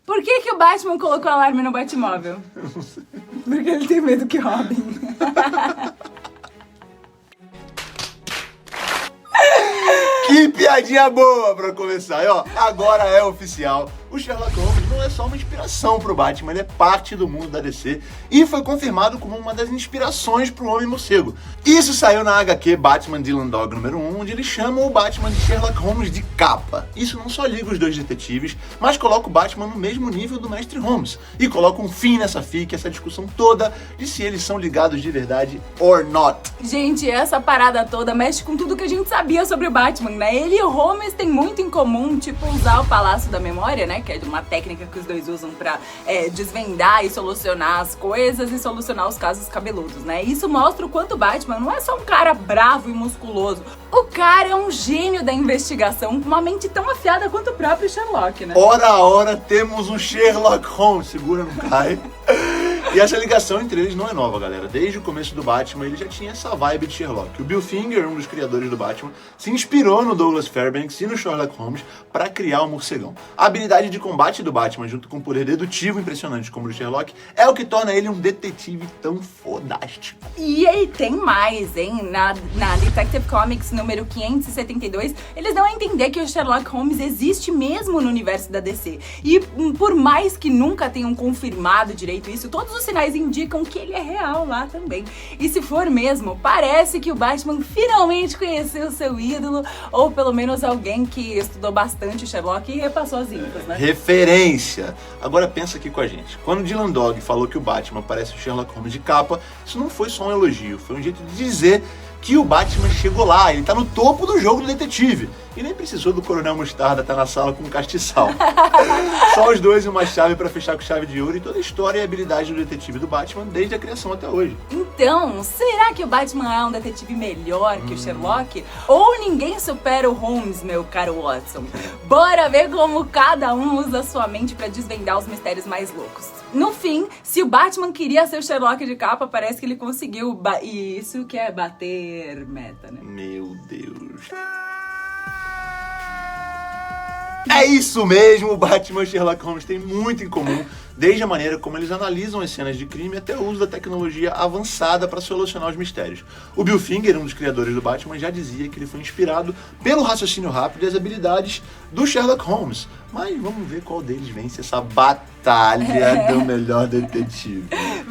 Por que o Batman colocou alarme no Batmóvel? Porque ele tem medo que roubem. Que piadinha boa pra começar. E, ó, agora é oficial. O Sherlock Holmes não é só uma inspiração pro Batman, ele é parte do mundo da DC e foi confirmado como uma das inspirações pro Homem-Morcego. Isso saiu na HQ Batman Dylan Dog número 1, onde ele chama o Batman de Sherlock Holmes de capa. Isso não só liga os dois detetives, mas coloca o Batman no mesmo nível do Mestre Holmes e coloca um fim nessa fic, essa discussão toda de se eles são ligados de verdade or not. Gente, essa parada toda mexe com tudo que a gente sabia sobre o Batman, né? Ele e o Holmes têm muito em comum, tipo usar o Palácio da Memória, né? Que é uma técnica que os dois usam pra desvendar e solucionar as coisas e solucionar os casos cabeludos, né? Isso mostra o quanto o Batman não é só um cara bravo e musculoso. O cara é um gênio da investigação, com uma mente tão afiada quanto o próprio Sherlock, né? Ora a hora temos um Sherlock Holmes, segura, não cai. E essa ligação entre eles não é nova, galera. Desde o começo do Batman, ele já tinha essa vibe de Sherlock. O Bill Finger, um dos criadores do Batman, se inspirou no Douglas Fairbanks e no Sherlock Holmes para criar o morcegão. A habilidade de combate do Batman, junto com um poder dedutivo impressionante como o do Sherlock, é o que torna ele um detetive tão fodástico. E ele tem mais, hein? Na Detective Comics número 572, eles dão a entender que o Sherlock Holmes existe mesmo no universo da DC. E por mais que nunca tenham confirmado direito isso, todos os sinais indicam que ele é real lá também. E se for mesmo, parece que o Batman finalmente conheceu seu ídolo, ou pelo menos alguém que estudou bastante Sherlock e repassou as infos, né? Referência! Agora pensa aqui com a gente. Quando Dylan Dog falou que o Batman parece o Sherlock Holmes de capa, isso não foi só um elogio, foi um jeito de dizer que o Batman chegou lá, ele tá no topo do jogo do detetive. E nem precisou do Coronel Mostarda estar na sala com um castiçal. Só os dois e uma chave pra fechar com chave de ouro e toda a história e habilidade do detetive do Batman desde a criação até hoje. Então, será que o Batman é um detetive melhor que o Sherlock? Ou ninguém supera o Holmes, meu caro Watson? Bora ver como cada um usa sua mente pra desvendar os mistérios mais loucos. No fim, se o Batman queria ser o Sherlock de capa, parece que ele conseguiu. E isso que é bater meta, né? Meu Deus. É isso mesmo, o Batman e Sherlock Holmes têm muito em comum, desde a maneira como eles analisam as cenas de crime até o uso da tecnologia avançada para solucionar os mistérios. O Bill Finger, um dos criadores do Batman, já dizia que ele foi inspirado pelo raciocínio rápido e as habilidades do Sherlock Holmes. Mas vamos ver qual deles vence essa batalha do melhor detetive.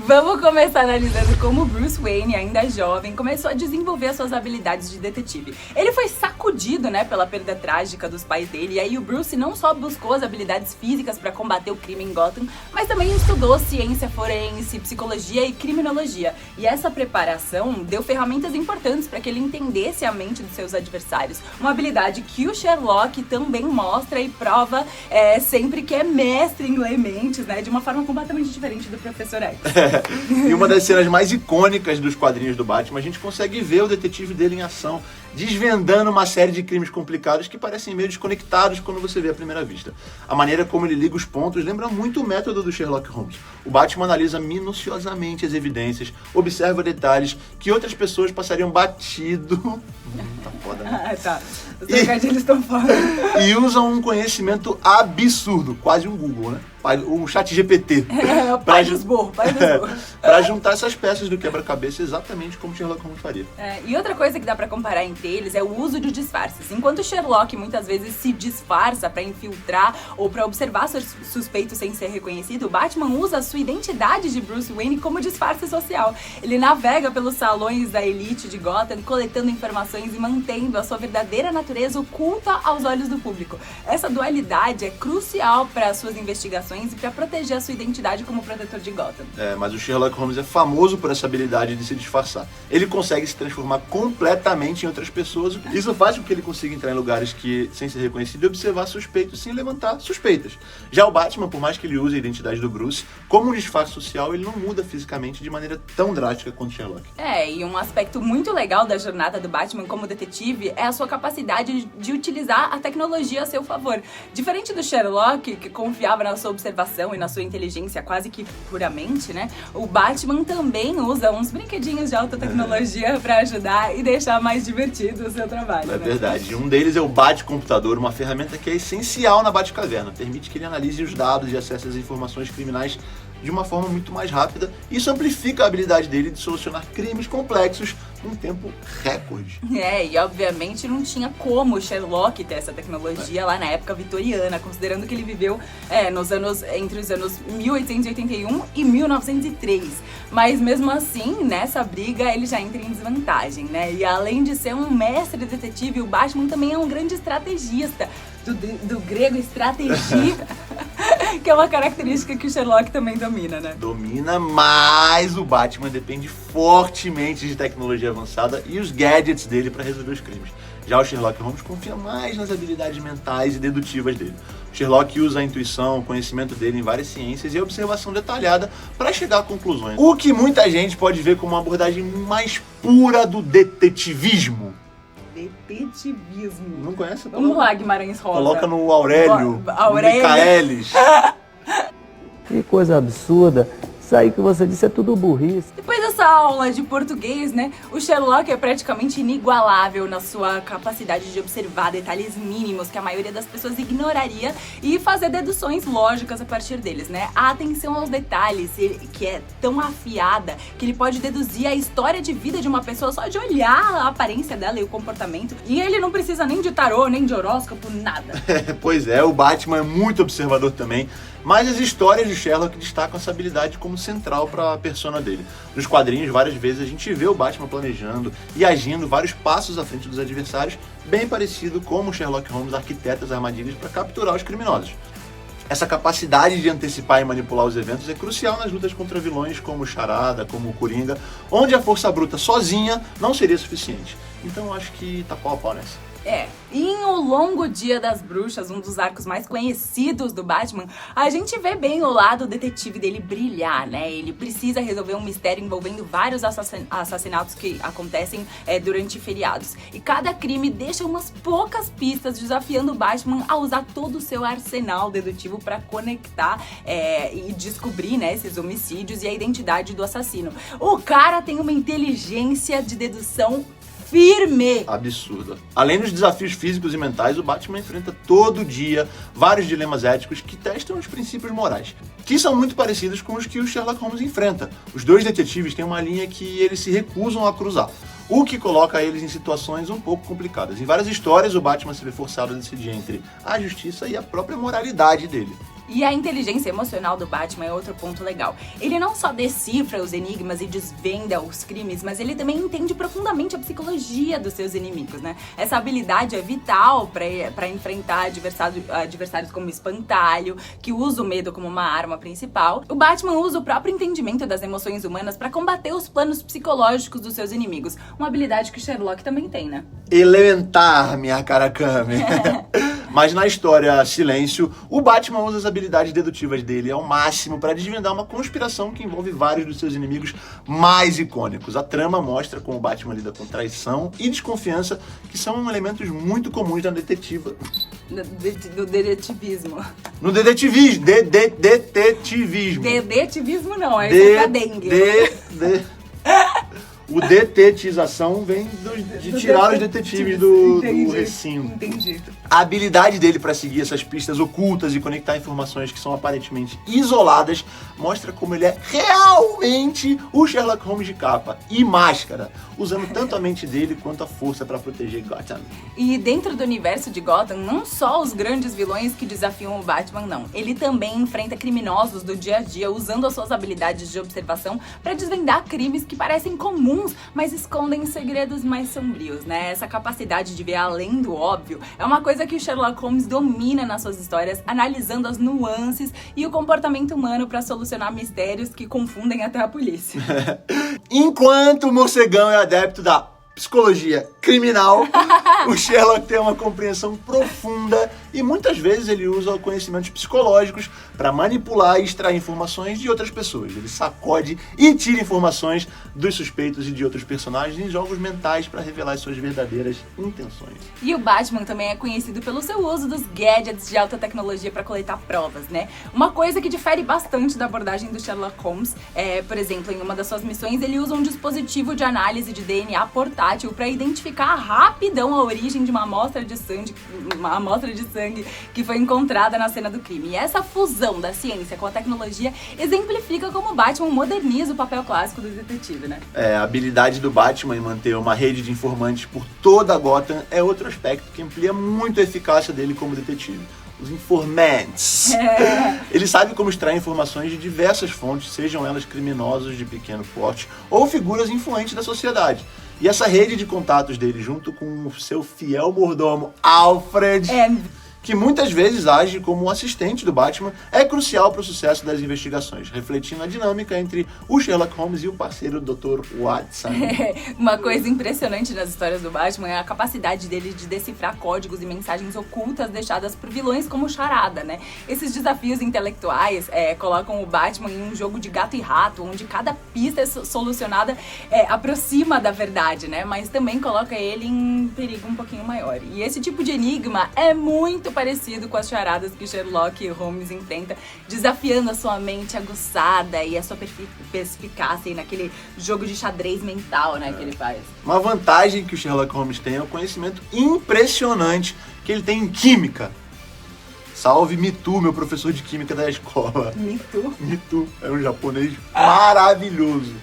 Vamos começar analisando como o Bruce Wayne, ainda jovem, começou a desenvolver as suas habilidades de detetive. Ele foi sacudido, né, pela perda trágica dos pais dele, e aí o Bruce não só buscou as habilidades físicas para combater o crime em Gotham, mas também estudou ciência forense, psicologia e criminologia. E essa preparação deu ferramentas importantes para que ele entendesse a mente dos seus adversários. Uma habilidade que o Sherlock também mostra e prova sempre que é mestre em ler mentes, né? De uma forma completamente diferente do Professor X. Em uma das cenas mais icônicas dos quadrinhos do Batman, a gente consegue ver o detetive dele em ação, desvendando uma série de crimes complicados que parecem meio desconectados quando você vê à primeira vista. A maneira como ele liga os pontos lembra muito o método do Sherlock Holmes. O Batman analisa minuciosamente as evidências, observa detalhes que outras pessoas passariam batido. Tá foda, né? Tá. Os trocadilhos estão fora. E usa um conhecimento absurdo, quase um Google, né? O chat GPT. O pai dos burros, Pra juntar essas peças do quebra-cabeça exatamente como Sherlock Holmes faria. E outra coisa que dá pra comparar entre eles é o uso de disfarces. Enquanto Sherlock muitas vezes se disfarça pra infiltrar ou pra observar seus suspeitos sem ser reconhecido, o Batman usa a sua identidade de Bruce Wayne como disfarce social. Ele navega pelos salões da elite de Gotham, coletando informações e mantendo a sua verdadeira natureza oculta aos olhos do público. Essa dualidade é crucial para suas investigações e para proteger a sua identidade como protetor de Gotham. Mas o Sherlock Holmes é famoso por essa habilidade de se disfarçar. Ele consegue se transformar completamente em outras pessoas. Isso faz com que ele consiga entrar em lugares sem ser reconhecido e observar suspeitos sem levantar suspeitas. Já o Batman, por mais que ele use a identidade do Bruce, como um disfarce social, ele não muda fisicamente de maneira tão drástica quanto Sherlock. E um aspecto muito legal da jornada do Batman como detetive é a sua capacidade de utilizar a tecnologia a seu favor. Diferente do Sherlock, que confiava na sua observação e na sua inteligência quase que puramente, né? O Batman também usa uns brinquedinhos de alta tecnologia pra ajudar e deixar mais divertido o seu trabalho, É né? verdade. Um deles é o Batcomputador, uma ferramenta que é essencial na Batcaverna. Permite que ele analise os dados e acesse as informações criminais de uma forma muito mais rápida. Isso amplifica a habilidade dele de solucionar crimes complexos num tempo recorde. E obviamente não tinha como o Sherlock ter essa tecnologia lá na época vitoriana, considerando que ele viveu entre os anos 1881 e 1903. Mas mesmo assim, nessa briga, ele já entra em desvantagem, né? E além de ser um mestre detetive, o Batman também é um grande estrategista, do grego estratégie, que é uma característica que o Sherlock também domina, né? Domina, mas o Batman depende fortemente de tecnologia avançada e os gadgets dele para resolver os crimes. Já o Sherlock Holmes confia mais nas habilidades mentais e dedutivas dele. O Sherlock usa a intuição, o conhecimento dele em várias ciências e a observação detalhada para chegar a conclusões. O que muita gente pode ver como uma abordagem mais pura do detetivismo. Detetivismo. Não conhece? Vamos lá, Guimarães Rosa. Coloca no Aurélio, Aurélio. no Micaelis. Que coisa absurda. Isso aí que você disse é tudo burrice. Depois dessa aula de português, né, o Sherlock é praticamente inigualável na sua capacidade de observar detalhes mínimos que a maioria das pessoas ignoraria e fazer deduções lógicas a partir deles, né? A atenção aos detalhes, que é tão afiada que ele pode deduzir a história de vida de uma pessoa só de olhar a aparência dela e o comportamento. E ele não precisa nem de tarô, nem de horóscopo, nada. Pois é, o Batman é muito observador também, mas as histórias de Sherlock destacam essa habilidade como central para a persona dele. Nos quadrinhos, várias vezes a gente vê o Batman planejando e agindo vários passos à frente dos adversários, bem parecido como o Sherlock Holmes arquiteta as armadilhas para capturar os criminosos. Essa capacidade de antecipar e manipular os eventos é crucial nas lutas contra vilões como o Charada, como o Coringa, onde a força bruta sozinha não seria suficiente. Então acho que tá pau a pau nessa. E em O Longo Dia das Bruxas, um dos arcos mais conhecidos do Batman, a gente vê bem o lado detetive dele brilhar, né? Ele precisa resolver um mistério envolvendo vários assassinatos que acontecem durante feriados. E cada crime deixa umas poucas pistas, desafiando o Batman a usar todo o seu arsenal dedutivo para conectar e descobrir, né, esses homicídios e a identidade do assassino. O cara tem uma inteligência de dedução firme. Absurda. Além dos desafios físicos e mentais, o Batman enfrenta todo dia vários dilemas éticos que testam os princípios morais, que são muito parecidos com os que o Sherlock Holmes enfrenta. Os dois detetives têm uma linha que eles se recusam a cruzar, o que coloca eles em situações um pouco complicadas. Em várias histórias, o Batman se vê forçado a decidir entre a justiça e a própria moralidade dele. E a inteligência emocional do Batman é outro ponto legal. Ele não só decifra os enigmas e desvenda os crimes, mas ele também entende profundamente a psicologia dos seus inimigos, né? Essa habilidade é vital para enfrentar adversários como o Espantalho, que usa o medo como uma arma principal. O Batman usa o próprio entendimento das emoções humanas para combater os planos psicológicos dos seus inimigos. Uma habilidade que o Sherlock também tem, né? Elementar, minha cara Kami. Mas na história Silêncio, o Batman usa as habilidades dedutivas dele ao máximo para desvendar uma conspiração que envolve vários dos seus inimigos mais icônicos. A trama mostra como o Batman lida com traição e desconfiança, que são elementos muito comuns na detetivismo. No detetivismo. Detetivismo. Dedetivismo não, é isso é dengue. O detetização vem de tirar os detetives do recinto. Entendi. A habilidade dele para seguir essas pistas ocultas e conectar informações que são aparentemente isoladas mostra como ele é realmente o Sherlock Holmes de capa e máscara, usando tanto a mente dele quanto a força para proteger Gotham. E dentro do universo de Gotham, não só os grandes vilões que desafiam o Batman, não. Ele também enfrenta criminosos do dia a dia, usando as suas habilidades de observação para desvendar crimes que parecem comuns, mas escondem segredos mais sombrios, né? Essa capacidade de ver além do óbvio é uma coisa que o Sherlock Holmes domina nas suas histórias, analisando as nuances e o comportamento humano para solucionar mistérios que confundem até a polícia. Enquanto o morcegão é adepto da psicologia criminal, o Sherlock tem uma compreensão profunda e muitas vezes ele usa conhecimentos psicológicos para manipular e extrair informações de outras pessoas. Ele sacode e tira informações dos suspeitos e de outros personagens em jogos mentais para revelar suas verdadeiras intenções. E o Batman também é conhecido pelo seu uso dos gadgets de alta tecnologia para coletar provas, né? Uma coisa que difere bastante da abordagem do Sherlock Holmes é, por exemplo, em uma das suas missões, ele usa um dispositivo de análise de DNA portátil para identificar rapidão a origem de uma amostra de sangue que foi encontrada na cena do crime. E essa fusão da ciência com a tecnologia exemplifica como o Batman moderniza o papel clássico do detetive, né? A habilidade do Batman em manter uma rede de informantes por toda Gotham é outro aspecto que amplia muito a eficácia dele como detetive. Os informantes. Ele sabe como extrair informações de diversas fontes, sejam elas criminosos de pequeno porte ou figuras influentes da sociedade. E essa rede de contatos dele, junto com o seu fiel mordomo Alfred, que muitas vezes age como um assistente do Batman, é crucial para o sucesso das investigações, refletindo a dinâmica entre o Sherlock Holmes e o parceiro Dr. Watson. Uma coisa impressionante nas histórias do Batman é a capacidade dele de decifrar códigos e mensagens ocultas deixadas por vilões como Charada, né? Esses desafios intelectuais colocam o Batman em um jogo de gato e rato, onde cada pista solucionada aproxima da verdade, né? Mas também coloca ele em perigo um pouquinho maior. E esse tipo de enigma é muito parecido com as charadas que Sherlock Holmes enfrenta, desafiando a sua mente aguçada e a sua perspicácia naquele jogo de xadrez mental, né, que ele faz. Uma vantagem que o Sherlock Holmes tem é o conhecimento impressionante que ele tem em química. Salve Mitu, meu professor de química da escola. Mitu é um japonês maravilhoso.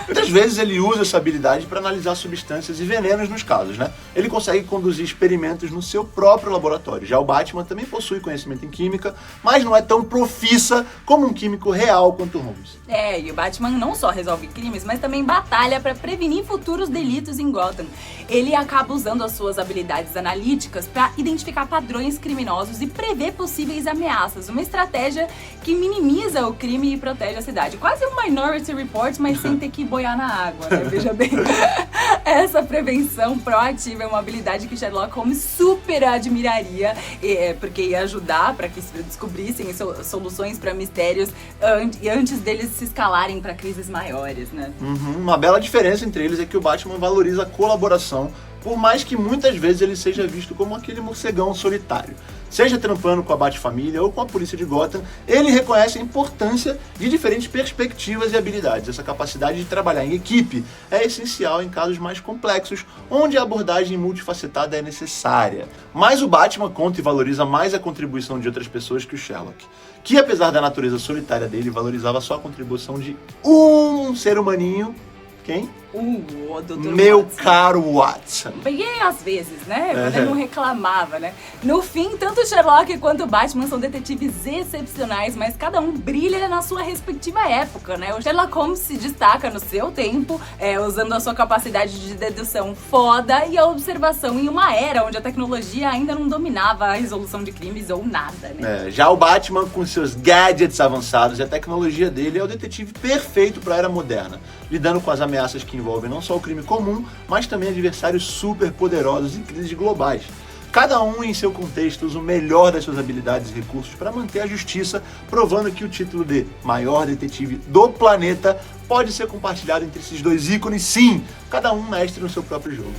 Muitas vezes ele usa essa habilidade para analisar substâncias e venenos nos casos, né? Ele consegue conduzir experimentos no seu próprio laboratório. Já o Batman também possui conhecimento em química, mas não é tão profissa como um químico real quanto Holmes. E o Batman não só resolve crimes, mas também batalha para prevenir futuros delitos em Gotham. Ele acaba usando as suas habilidades analíticas para identificar padrões criminosos e prever possíveis ameaças. Uma estratégia que minimiza o crime e protege a cidade. Quase um Minority Report, mas sem ter que boiar na água, né? Veja bem. Essa prevenção proativa é uma habilidade que Sherlock Holmes super admiraria, porque ia ajudar para que descobrissem soluções para mistérios antes deles se escalarem para crises maiores, né? Uma bela diferença entre eles é que o Batman valoriza a colaboração, por mais que muitas vezes ele seja visto como aquele morcegão solitário. Seja trampando com a Bat-Família ou com a polícia de Gotham, ele reconhece a importância de diferentes perspectivas e habilidades. Essa capacidade de trabalhar em equipe é essencial em casos mais complexos, onde a abordagem multifacetada é necessária. Mas o Batman conta e valoriza mais a contribuição de outras pessoas que o Sherlock, que apesar da natureza solitária dele, valorizava só a contribuição de um ser humaninho. Quem? O Dr. Meu Watson. Caro Watson. E às vezes, né? Quando ele não reclamava, né? No fim, tanto o Sherlock quanto o Batman são detetives excepcionais, mas cada um brilha na sua respectiva época, né? O Sherlock Holmes se destaca no seu tempo, usando a sua capacidade de dedução foda e a observação em uma era onde a tecnologia ainda não dominava a resolução de crimes ou nada, né? Já o Batman, com seus gadgets avançados e a tecnologia dele, é o detetive perfeito para a era moderna, lidando com as ameaças que envolvem não só o crime comum, mas também adversários super poderosos e crises globais. Cada um, em seu contexto, usa o melhor das suas habilidades e recursos para manter a justiça, provando que o título de maior detetive do planeta pode ser compartilhado entre esses dois ícones, sim, cada um mestre no seu próprio jogo.